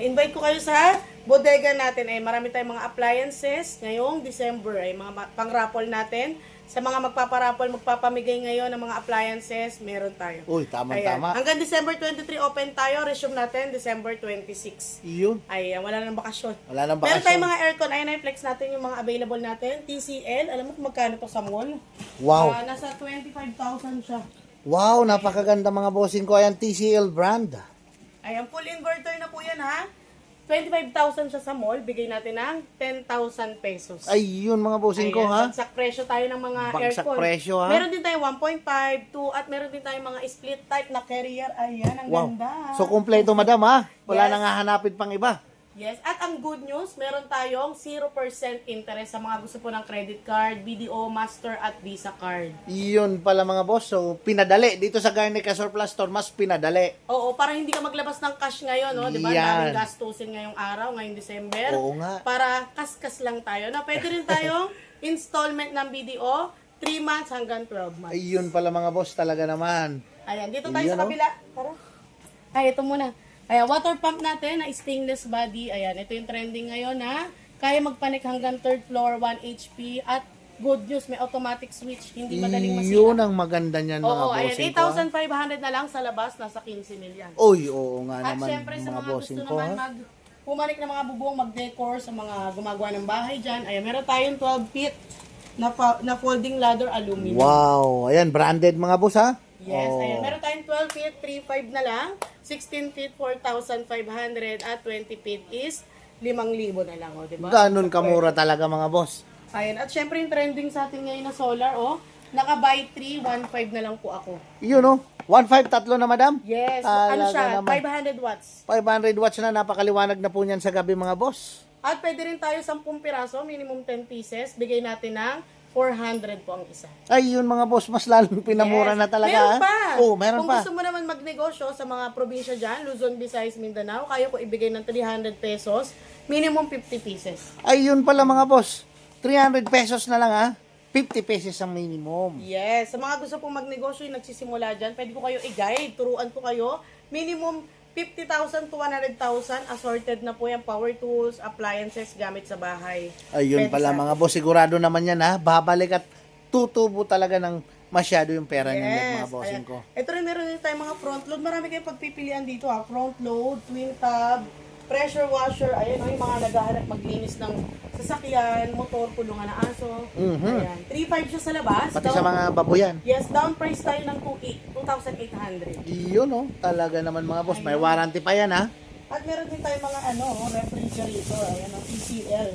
invite ko kayo sa bodega natin. Ay, marami tayong mga appliances ngayong December. Ay, mga pang-raffle natin. Sa mga magpaparaffle, magpapamigay ngayon ng mga appliances, meron tayo. Uy, tama-tama. Hanggang December 23 open tayo. Resume natin December 26. Yun. Ay, wala nang bakasyon. Wala nang Meron bakasyon. tayong mga aircon. Ayun, i-flex natin yung mga available natin. TCL. Alam mo kung magkano to sa mall? Wow. Nasa 25,000 siya. Wow, napakaganda mga bossing ko. Ayan, TCL brand. Ayan, full inverter na po yan ha. 25,000 siya sa mall. Bigay natin ng 10,000 pesos. Ay, yun mga bossing ko, ha? Bagsak presyo tayo ng mga Bagsak aircon. presyo, ha? Meron din tayo 1.5, 2, at meron din tayo mga split type na carrier. Ayan, ang Wow. ganda. So, kumpleto, madam, ha? Wala Yes. nang hahanapin pang iba. Yes, at ang good news, meron tayong 0% interest sa mga gusto po ng credit card, BDO, Master, at Visa card. Yun pala mga boss. So, pinadali. Dito sa Garnica Surplus Store, mas pinadali. Oo, para hindi ka maglabas ng cash ngayon, no? Di ba? Yan. Daming gastusin ngayong araw, ngayong December. Oo nga. Para kaskas lang tayo. No? Pwede rin tayong installment ng BDO, 3 months hanggang 12 months. Ay, yun pala mga boss. Talaga naman. Ayan, dito tayo Yan, sa kabila. Tara. Ay, ito muna. Ayan, water pump natin na stainless body. Ayan, ito yung trending ngayon na kaya magpanik hanggang 3rd floor, 1 HP. At good news, may automatic switch. Hindi madaling masira. Yun ang maganda niyan mga Oo, ayan, bossing ko, ha? 8,500 na lang sa labas, nasa 15 million. Uy, oo nga At naman syempre sa mga mga bossing gusto ko, naman ha? pumanik ng mga bubong, mag-decor sa mga gumagawa ng bahay dyan. Ayan, meron tayong 12 feet na folding ladder aluminum. Wow. Ayan, branded mga boss, ha? Yes, Oh. ayan. Meron tayong 12 feet, 3.5 na lang. 16 feet, 4,500. At 20 feet is 5,000 na lang, o, diba? Ganun kamura talaga mga boss. Ayan. At syempre yung trending sa atin ngayon na solar, naka-buy 3, 1.5 na lang po ako. Yun, oh. 1.5 tatlo na, madam? Yes, Talaga ano siya? naman. 500 watts. 500 watts na, napakaliwanag na po niyan sa gabi mga boss. At pwede rin tayo 10 piraso, minimum 10 pieces. Bigay natin ng 400 po ang isa. Ay, yun mga boss, mas lalong pinamura Yes. na talaga. Meron ha? pa. Oo, meron Kung pa. gusto mo naman magnegosyo sa mga probinsya dyan, Luzon, Visayas, Mindanao, kaya ko ibigay ng 300 pesos, minimum 50 pieces. Ay, yun pala mga boss. 300 pesos na lang, ha? 50 pesos ang minimum. Yes. Sa mga gusto pong magnegosyo yung nagsisimula dyan, pwede ko kayo i-guide, turuan ko kayo. Minimum 50,000 to 100,000, assorted na po yung power tools, appliances, gamit sa bahay. Ayun Pwede pala sa- mga boss, sigurado naman yan, ha? Babalik at tutubo talaga ng masyado yung pera niyan, mga bossing Ayan. ko. Ito rin, meron din tayong mga front load. Marami kayong pagpipilian dito, ha. Front load, twin tub, pressure washer. Ayan, yung mga naghahanap maglinis ng sasakyan, motor, kulungan na aso. Mhm. Ayan. 3,500 siya sa labas. Pati sa mga baboyan. Yes, down price tayo ng 2,800. Yun, oh. Talaga naman mga boss. May warranty pa yan, ha? At meron din tayong mga refrigerator. Ayan, TCL.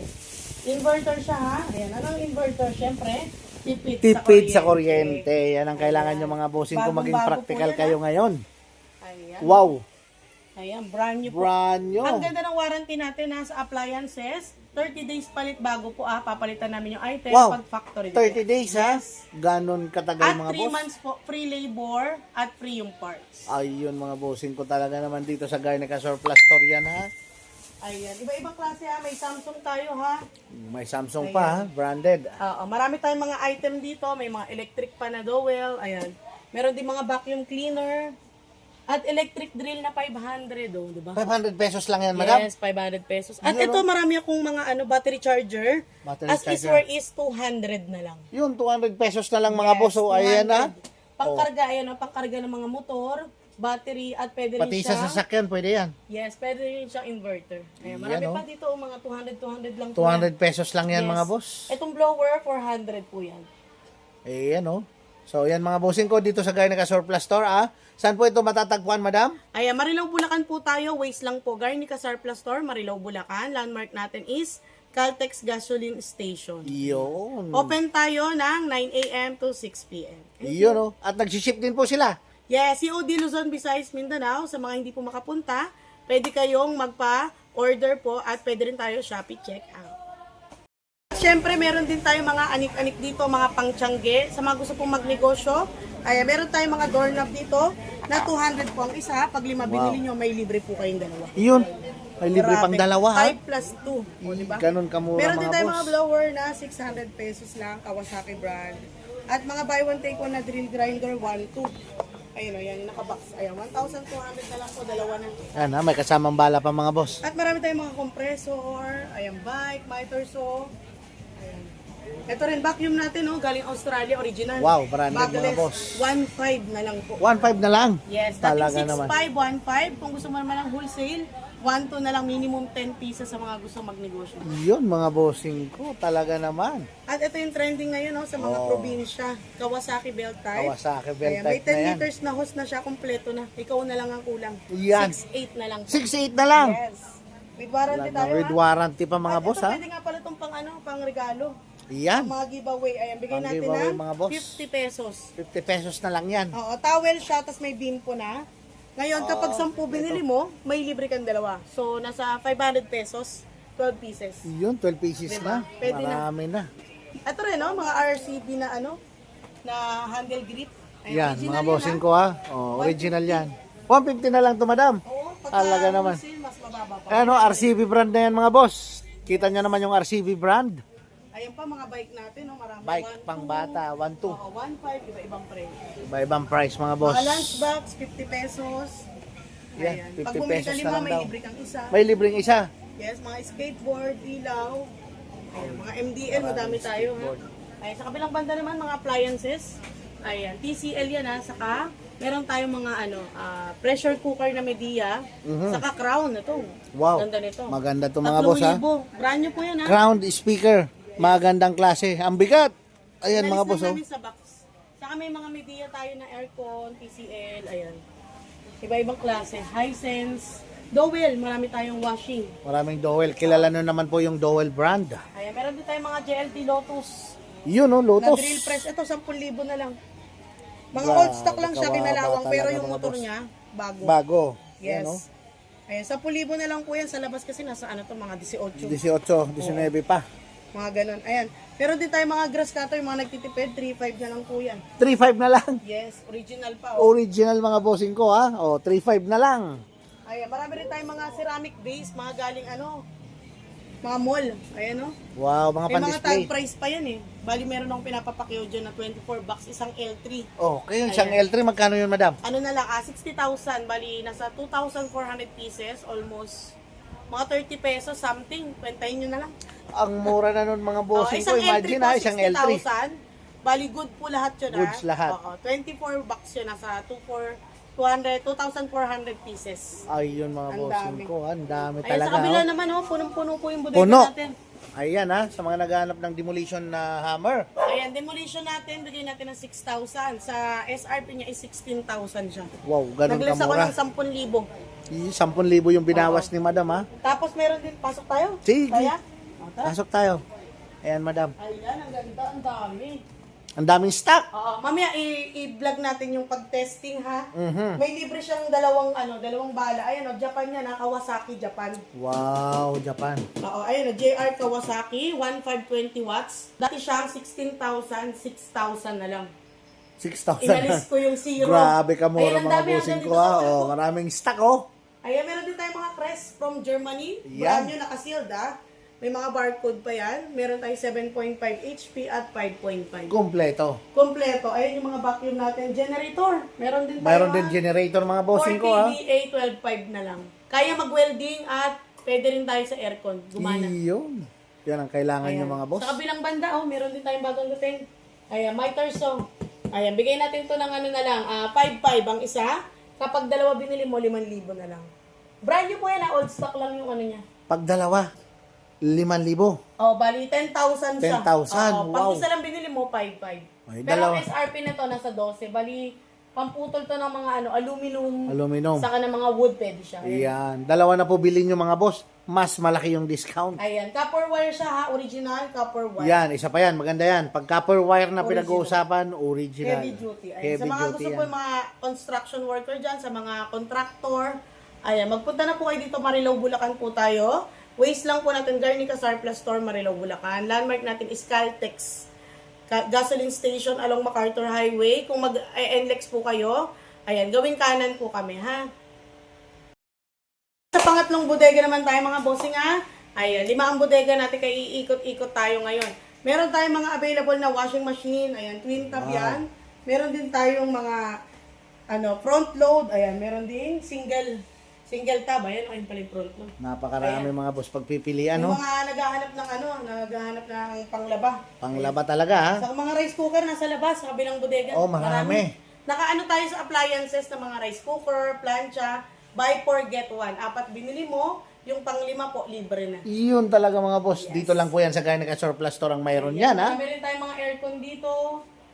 Inverter siya, ha? Ayan, anong inverter? Siyempre, Tipid sa kuryente. Yan ang kailangan nyo mga bossing ko. Maging Bagong-bago practical po yan, kayo ngayon. Ayan. Wow. Ayan, brand new po. Brand new. Ang ganda ng warranty natin sa appliances. 30 days palit bago po papalitan namin yung item Wow. pag factory. 30 days, ha? Yes. Ganon katagal At mga 3 boss. months po, free labor at free yung parts. Ayun mga bossing ko talaga naman dito sa Garnica Surplus Store yan, ha? Ayan, iba-ibang klase ha. May Samsung tayo ha. May Samsung pa, ha? Branded. Marami tayong mga item dito. May mga electric pa na dowel. Ayan. Meron din mga vacuum cleaner. At electric drill na 500, diba? 500 pesos lang yan, madam? Yes, 500 pesos. At Yun, ito, marami akong mga battery charger. Battery As is charger. where is 200 na lang. Yun, 200 pesos na lang mga Yes, boss. So, ayan, ha? 200. Pangkarga, ayan, pangkarga ng mga motor, battery, at pwede rin Pati siya. sa sasakyan, pwede yan. Yes, pwede rin siyang inverter. Ayan, Yan, marami oh. pa dito, mga 200 lang. po 200 pesos lang yan. yan, mga Yes. boss. Itong blower, 400 po yan. Ayan, oh. So, yan mga bossing ko dito sa Garnica Surplus Store, ah. Saan po ito matatagpuan, madam? Ayan, Marilao, Bulacan po tayo. Waste lang po. Garnica Surplus Store, Marilao, Bulacan. Landmark natin is Caltex Gasoline Station. Yun. Open tayo ng 9 a.m. to 6 p.m. Yun, oh. At nag-ship din po sila. Yes, COD Luzon, Visayas, Mindanao. Sa mga hindi po makapunta, pwede kayong magpa-order po at pwede rin tayo Shopee check-out. Siyempre, meron din tayo mga anik-anik dito, mga pangtiyangge. Sa mga gusto pong magnegosyo, meron tayong mga doorknob dito na 200 po ang isa. Pag 5 binili nyo, may libre po kayong dalawa. Yun. May libre pang dalawa, ha? 5 plus 2. O, diba? Ganun kamura, Meron din mga tayo boss. mga blower na 600 pesos lang, Kawasaki brand. At mga buy one take one na drill grinder, 1, 2. Ayun o, yan yung nakabox. Ayan, 1,200 na lang po, dalawa na. Yan ha, may kasamang bala pa mga boss. At marami tayong mga compressor, ayan, bike, miter saw. Ayan. Ito rin, vacuum natin, oh, galing Australia, original. Wow, branded mga Bagless, boss. 1,500 na lang po. 1.5 na lang. Yes, Talaga dating naman. 6,500, 1,500. Kung gusto mo naman ng wholesale, 1,200 na lang, minimum 10 pieces sa mga gusto magnegosyo. Yun mga bossing ko, talaga naman. At ito yung trending ngayon, oh, sa mga Oh. probinsya. Kawasaki belt type. Kawasaki belt Ayan, may type na 10 yan. liters na hose na siya, kompleto na. Ikaw na lang ang kulang. Yan. 6,800 na lang. 6.8 na lang. Yes. With warranty tayo, With ha? warranty pa mga At boss ito, ha. pwede nga pala itong pang regalo. Yan. Mga giveaway. Ayan, bigay Pang natin giveaway, ng mga boss. 50 pesos. 50 pesos na lang yan. Oo, towel siya, tapos may bean po na. Ngayon, kapag 10 binili mo, may libre kang dalawa. So, nasa 500 pesos, 12 pieces. Yun, 12 pieces Diba? na. Pwede na. Marami na. Ito rin, no? Mga RCB na na handle grip. Ayan, Yan, original mga yan, bossing ha? ko ha. Oh, original yan. 150 na lang to madam. Oo, Talaga naman. wholesale, mas mababa pa. Ano, RCB brand na yan mga boss. Kita nyo naman yung RCB brand. Ayan pa, mga bike natin, no? Marami. Bike 1, pang 2, bata, 1.2. Oo, 1,500, iba-ibang price. Iba-ibang price mga boss. Mga lunchbox, 50 pesos. Yan, Ayan. 50 Pag bumili ka pesos na lima, lang may daw. libre kang isa. May libreng isa. Yes, mga skateboard, ilaw. Ayan, mga MDL, madami tayo. Ha? Ayan, sa kabilang banda naman, mga appliances. Ayan, TCL yan ha. Saka, meron tayong mga pressure cooker na Media. Saka Crown, ito. Wow. Ganda nito. Maganda to mga boss ha. 3,000. Brand new po yan ha. Crown speaker. Magandang klase. Ang bigat. Ayan mga Inalis boss lang oh. namin sa box. Saka may mga Media tayo na aircon, TCL, ayan. Iba-ibang klase. Hisense, Dowel, marami tayong washing. Maraming Dowel. Kilala nyo naman po yung Dowel brand. Ayan, meron din tayong mga JLT Lotus. Yun oh, Na Lotus. drill press. Ito, 10,000 na lang. Mga Grabe, old stock lang siya, kawawa kinalawang. Pero talaga, yung mga motor boss. niya, bago. Bago. Yes. Yan oh. Ayan, 10,000 na lang po yan sa labas kasi nasa mga 18. 18, 19 pa. Mga ganun. Ayan. Meron din tayong mga grass cutter, mga nagtitipid. 3,500 na lang po yan. 3.5 na lang. Yes, original pa. Oh. Original mga bossing ko ha. Oh, 3.5 na lang. Ayan, marami rin tayong mga ceramic base, mga galing mga mall. Ayan o. Wow, mga May mga pan-display. tag price pa yan eh. Bali meron akong pinapapakyaw dyan na 24 bucks, isang L3. Oh, kayo siyang L3 magkano yun, madam? Ano na lang, 60,000. Bali, nasa 2,400 pieces, almost mga 30 pesos something. Kwentahin nyo na lang. Ang mura na nun mga bossing ko. Isang Imagine L3 ha, po, isang L3. 60,000. Bali, good po lahat yun ha. Goods lahat. Oo, 24 bucks yun, nasa 2,400 pieces. Ayun mga Ang bossing dami. ko. Ang dami Ayan, talaga. sa kabila Oh. naman, punong-puno po yung bodega Puno. natin. Ayan ha, sa mga naghahanap ng demolition na hammer. Ayan, demolition natin, bigay natin ng 6,000. Sa SRP niya is 16,000 siya. Wow, ganun Nag-less ako kamura. ng 10,000. 10,000 yung binawas ni madam ha. Tapos meron din, pasok tayo? Sige. Kaya? O, tara. Pasok tayo. Ayan madam. Ayan, ang ganda, ang dami. Ang daming stock. Oo, mamaya i-vlog natin yung pag-testing ha. Mhm. May libre siyang dalawang bala. Ayan o, Japan yan ha, Kawasaki Japan. Wow, Japan. Oo, ayan o, JR Kawasaki, 1520 watts. Dati siyang 16,000, 6,000 na lang. 6,000 Inalis ko yung zero. Grabe ka mura Ayan, ang mga dami, bossing ang ko dami ha. dito. Oh, maraming stock oh. Ayan, meron din tayong mga crest from Germany. Yan. Brand new, naka-sealed ha. May mga barcode pa yan. Meron tayong 7.5 HP at 5.5. Kompleto. Kompleto. Ayan yung mga vacuum natin. Generator. Meron din tayo. Mayroon din generator mga bossing ko ha. 4 12.5 na lang. Kaya mag-welding at pwede rin tayo sa aircon. Gumana. Iyon. Yan ang kailangan nyo mga boss. Sa kabilang banda, meron din tayong bagong dating. Ayan, miter saw. Ayan, bigay natin to ng na lang. 5.5 ang isa. Kapag dalawa binili mo, 5,000 na lang. Brand new po yan old stock lang yung niya. Pag dalawa, 5,000. Oh, bali 10,000 siya. 10,000, Pag wow. isa lang binili mo, 5.5. Ay, Pero dalawa. ang SRP na to nasa 12. Bali, pamputol to ng mga aluminum. Aluminum. Saka ng mga wood pwede siya. Yan. Dalawa na po bilhin nyo mga boss. Mas malaki yung discount. Ayan, copper wire siya ha, original copper wire. Yan, isa pa yan. Maganda yan. Pag copper wire na Original. pinag-uusapan, original. Heavy duty. Ayan. Heavy Sa mga duty gusto yan. po yung mga construction worker dyan, sa mga contractor, ayan, magpunta na po kayo dito, Marilao, Bulacan po tayo. Waste lang po natin, Garnica Surplus Store, Marilao, Bulacan. Landmark natin is Caltex Gasoline Station along MacArthur Highway. Kung mag-NLEX po kayo, ayan, gawing kanan po kami, ha? Sa pangatlong bodega naman tayo, mga bossing, ha? Ayan, 5 ang bodega natin, kaya iikot-ikot tayo ngayon. Meron tayong mga available na washing machine, ayan, twin tab yan. Meron din tayong mga front load. Ayan, meron ding single tab. Ayan, ayun pala yung front load. Napakarami mga boss pagpipilian, Yung no? mga naghahanap ng panglaba. Panglaba talaga, ha? Sa mga rice cooker nasa labas, sa kabilang bodega. Oh, marami. Nakaano tayo sa appliances ng mga rice cooker, plancha, buy 4 get 1. 4 binili mo, yung pang-5 po libre na. Yun talaga mga boss. Dito lang po yan sa Garnica Surplus Store ang mayroon yan, ha? Meron tayong mga aircon dito.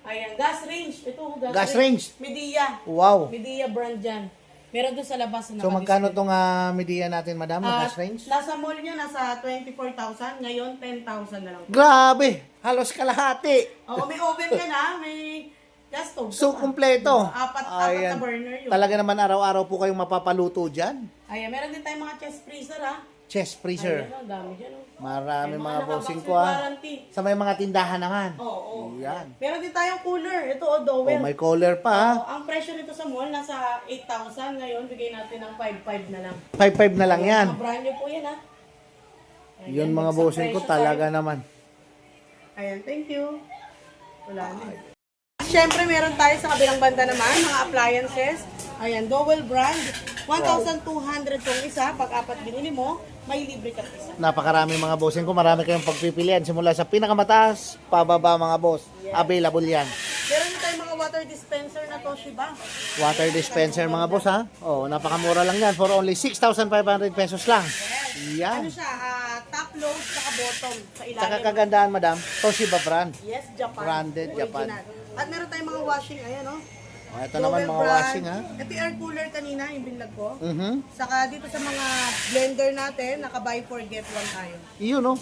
Ayan, gas range. Ito, Gas range. Media. Wow. Media brand dyan. Meron doon sa labas. So magkano tong media natin, madam, na gas range? Nasa mall niya, nasa 24,000. Ngayon, 10,000 na lang. Grabe! Halos kalahati. Oo, may oven ka na, may gas stove. So, kumpleto. Apat Ayan. na burner yun. Talaga naman araw-araw po kayong mapapaluto dyan. Ayan, meron din tayong mga chest freezer, ha? Chest freezer. Ayan, dami dyan, oh. Marami Ayan, mga bossing ko, naka-box with ha. warranty. Sa may mga tindahan naman. Oo. Yan. Meron din tayong cooler. Ito, dowel. Oh, may collar pa, ha. Ang presyo nito sa mall, nasa 8,000. Ngayon, bigay natin ng 5,500 na lang. 5.5 na lang yan. Mga brand new po yan, ha? Ayan, Yun mga sa bossing ko, presyo talaga tayo. naman. Ayan, thank you. Wala na. Siyempre, meron tayo sa kabilang banda naman, mga appliances. Ayan, Dowel brand. 1,200 tong isa. Pag 4 binili mo, may libre ka isa. Napakarami mga bossing ko. Marami kayong pagpipilian. Simula sa pinakamataas, pababa mga boss. Available yan. Meron din tayong mga water dispenser na Toshiba. Water dispenser mga boss, ha. Oh, napakamura lang yan. For only 6,500 pesos lang. Ano Yan. siya? Top load, saka bottom. Sa ilalim. Saka kagandaan, madam. Toshiba brand. Yes, Japan. Branded, Japan. Original. At meron tayong mga washing. Ayan, oh. Oh, ito naman mga washing, ha. Ito yung air cooler kanina, yung binlag ko. Mhm. Saka dito sa mga blender natin, naka-buy 4 get 1 tayo. Iyon, oh.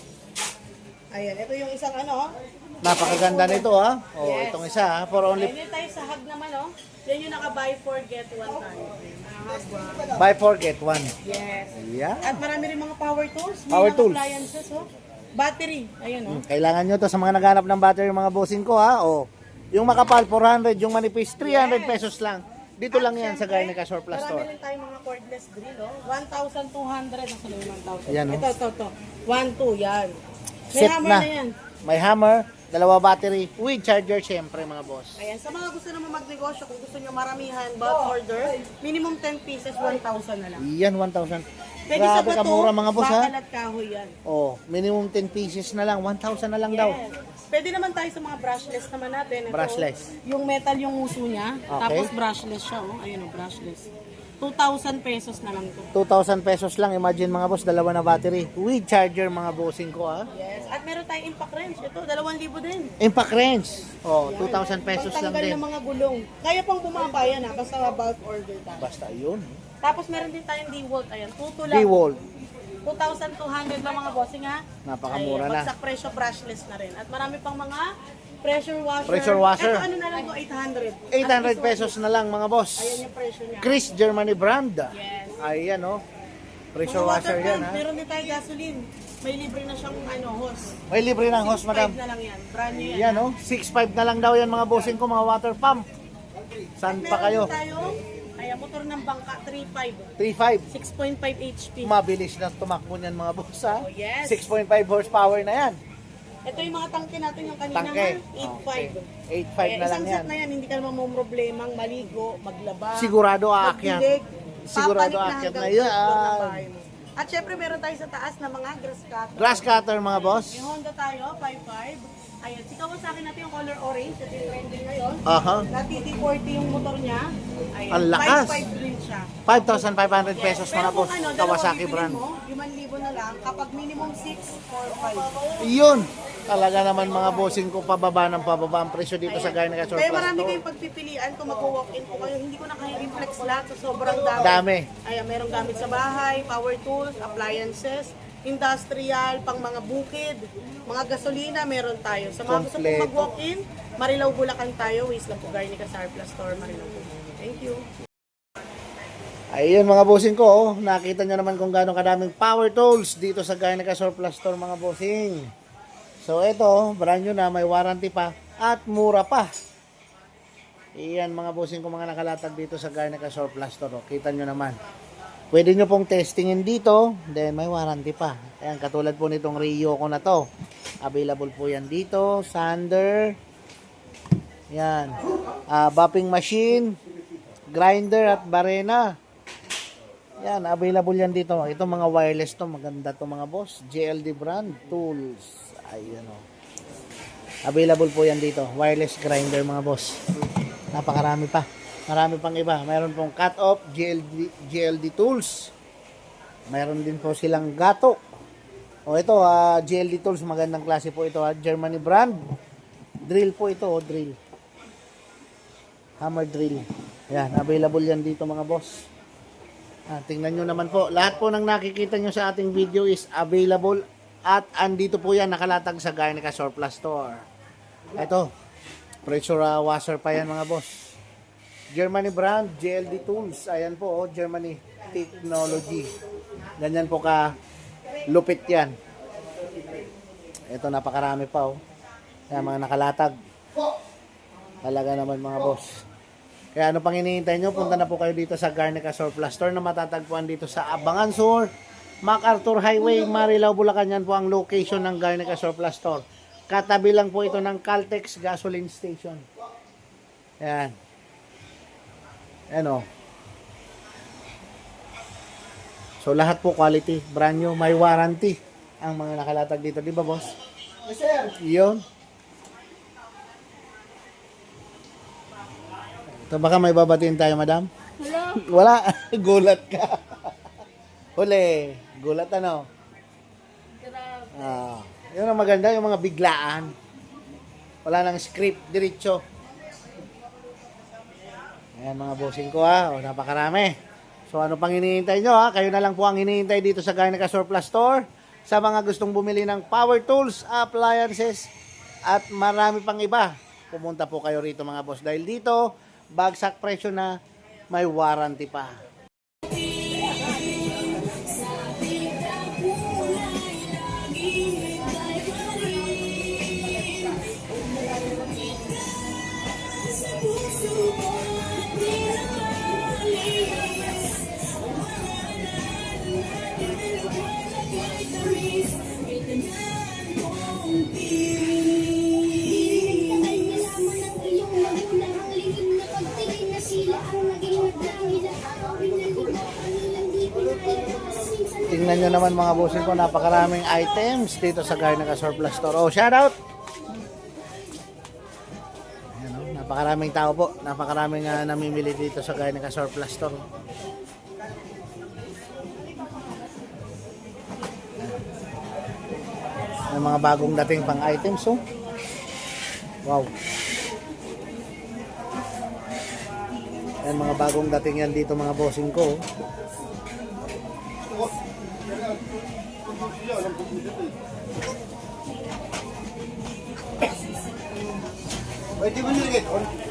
Ayan, ito yung isang ano. Napakaganda nito, ha. Oh, Yes. itong isa, ha. For only Ayan tayo sa hug naman, oh. Yan yung naka-buy 4 get 1 tayo. buy 4 get 1. Yes. Yan. At marami rin mga power tools. May Power mga tools. appliances, oh. Battery. Ayan, oh. Kailangan nyo to sa mga naghanap ng battery mga bossing ko, ha. Oh. Yung makapal 400, yung manipis 300 pesos lang. Dito lang yan sa Garnica Surplus Store. Marami rin tayong mga cordless drill, oh. 1,200. Nasa loob ng 1,000. Ayan, oh. Ito. 1, 2, yan. May Set hammer na. na yan. May hammer, dalawa battery, with charger syempre mga boss. Ayan, sa mga gusto naman magnegosyo, kung gusto nyo maramihan, bulk order, minimum 10 pieces, 1,000 na lang. Iyan, 1,000. Pwede sa Grabe bato, kamura mga boss, ha. bakal at kahoy yan. Oh, minimum 10 pieces na lang, 1,000 na lang daw. Yes. Pwede naman tayo sa mga brushless naman natin. Ito, Brushless. Yung metal yung uso niya, Okay. tapos brushless siya, oh. Ayun, oh, brushless. 2,000 pesos na lang to. 2,000 pesos lang, imagine mga boss, dalawa na battery, with charger mga bossing ko, ha. Yes. At meron tayong impact wrench. Ito, 2,000 din. Impact wrench, oh, 2,000 pesos lang Pagtanggal din. ng mga gulong. Kaya pang bumaba yan, ha, basta bulk order tayo. Basta yun. Tapos meron din tayong DeWalt. Ayan, 2 lang. D-Wall, 2,200 lang mga bossing, ha. napakamura Ayan, na. bagsak presyo, brushless na rin. At marami pang mga pressure washer. Pressure washer. Ito ano na lang to, 800. 800 pesos na lang mga boss. Ayan yung presyo niya. Chris Germany brand. Yes. Ayan, oh. Pressure Mga washer water yan, pump, ha. meron din tayo gasoline. May libre na siyang hose. May libre ng hose, 6.5 madam. na lang yan. Brand new yan. Yan, oh. 6.5 na lang daw yan mga bossing ko, mga water pump. Saan pa kayo? Meron din tayo, ayan, motor ng bangka, 3.5. 3.5. 6.5 HP. Mabilis na tumakbo niyan mga boss, ha. Oh, yes. 6.5 horsepower na yan. Ito yung mga tangke natin yung kanina, Tangke. ha? 8.5. 8.5 na lang Isang yan. set na yan, hindi ka naman may problemang maligo, maglaba, Sigurado aakyat. magdilig, Sigurado papanik aakyat hanggang na yan. sa floor ng bahay mo. At syempre meron tayo sa taas na mga grass cutter. Grass cutter mga boss. May Honda tayo, 5.5. Ayan, si Kawasaki natin yung color orange, ito yung trending ngayon. Aha. Na TT40 yung motor niya. Ayan, Ang lakas. 5.5 din siya. 5,500 pesos mga Pero boss. kung ano, Kawasaki dalawang brand. bibili mo, 5,000 na lang, kapag minimum 6 or 5. Yun. Talaga naman mga bossing ko, pababa ng pababa ang presyo dito sa Garnica Kaya Surplus marami Store. kayong pagpipilian kung mag-walk-in po kayo. Hindi ko na kaya i-flex lahat sa sobrang dami. Dami. Ayan, merong gamit sa bahay, power tools, appliances, industrial, pang mga bukid, mga gasolina, meron tayo. Sa mga gusto pong Kompleto. mag-walk-in, Marilao Bulacan tayo, waste lang po Garnica Surplus Store, Marilao Bulacan. Thank you. Ayun mga bossing ko, oh. Nakita nyo naman kung gaano kadaming power tools dito sa Garnica Surplus Store mga bossing. So ito, brand new na, may warranty pa at mura pa. Iyan mga bossing ko, mga nakalatag dito sa Garnica Surplus Store. Oh. Kita nyo naman. Pwede nyo pong testingin dito, then may warranty pa. Ayan, katulad po nitong Rio ko na to. Available po yan dito, sander. Yan. Buffing machine. grinder at barena. Yan, available yan dito. Ito mga wireless to, maganda to mga boss. GLD brand tools. Ayan o. Available po yan dito. Wireless grinder mga boss. Napakarami pa. Marami pang iba. Mayroon pong cut-off, GLD tools. Mayroon din po silang gato. O ito, GLD tools, magandang klase po ito. Germany brand. Drill po ito, drill. Hammer drill. Yan, available yan dito mga boss. Tingnan nyo naman po. Lahat po ng nakikita nyo sa ating video is available at andito po yan nakalatag sa Garnica Surplus Store. Ito, pressure washer pa yan mga boss. Germany brand, GLD tools. Ayan po, Germany technology. Ganyan po ka lupit yan. Ito, napakarami pa Yan, mga nakalatag. Talaga naman mga boss. Kaya ano pang hinihintay nyo, punta na po kayo dito sa Garnica Surplus Store na matatagpuan dito sa Abangan Sur, MacArthur Highway, Marilao, Bulacan. Yan po ang location ng Garnica Surplus Store. Katabi lang po ito ng Caltex Gasoline Station. Yan. Ano? So lahat po quality, brand new, may warranty ang mga nakalatag dito, di ba boss? Yes sir. Yun. Ito baka may babatiin tayo, madam? Hello? Wala. Gulat ka. Huli. Gulat ano? Yun ang maganda, yung mga biglaan. Wala nang script, diretso. Ayan mga bossing ko napakarami. So ano pang hinihintay nyo Kayo na lang po ang hinihintay dito sa Garnica Surplus Store. Sa mga gustong bumili ng power tools, appliances, at marami pang iba. Pumunta po kayo rito mga boss. Dahil dito, bagsak presyo na may warranty pa. Tingnan nyo naman mga bossing ko, napakaraming items dito sa Garnica Surplus Store. Shout out! Ayan, napakaraming tao po. Napakaraming namimili dito sa Garnica Surplus Store. May mga bagong dating pang items Wow. Ayan, mga bagong dating yan dito mga bossing ko.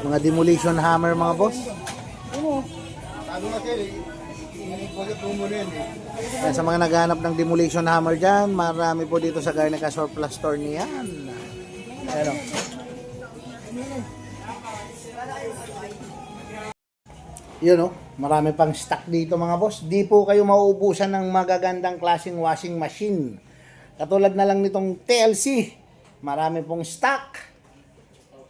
Mga demolition hammer mga boss. Yan, sa mga naghahanap ng demolition hammer dyan, marami po dito sa Garnica Surplus Store niyan. Ayan Yun marami pang stock dito mga boss. Di po kayo mauubusan ng magagandang klaseng washing machine. Katulad na lang nitong TLC. Marami pong stock.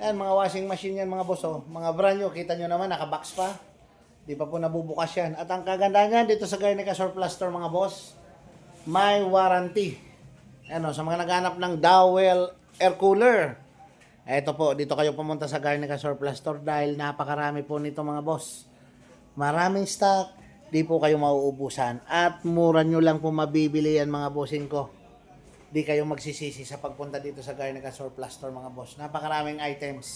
Ayan, mga washing machine yan mga boss Mga brand new, kita nyo naman, nakabox pa. Di pa po nabubukas yan. At ang kagandahan yan dito sa Garnica Surplus Store mga boss, may warranty. Ayan sa mga naghanap ng Dowel air cooler. Eto po, dito kayo pumunta sa Garnica Surplus Store dahil napakarami po nito mga boss. Maraming stock, di po kayo mauubusan. At mura nyo lang po mabibili yan mga bossing ko. Di kayo magsisisi sa pagpunta dito sa Garnica Surplus Store mga boss. Napakaraming items.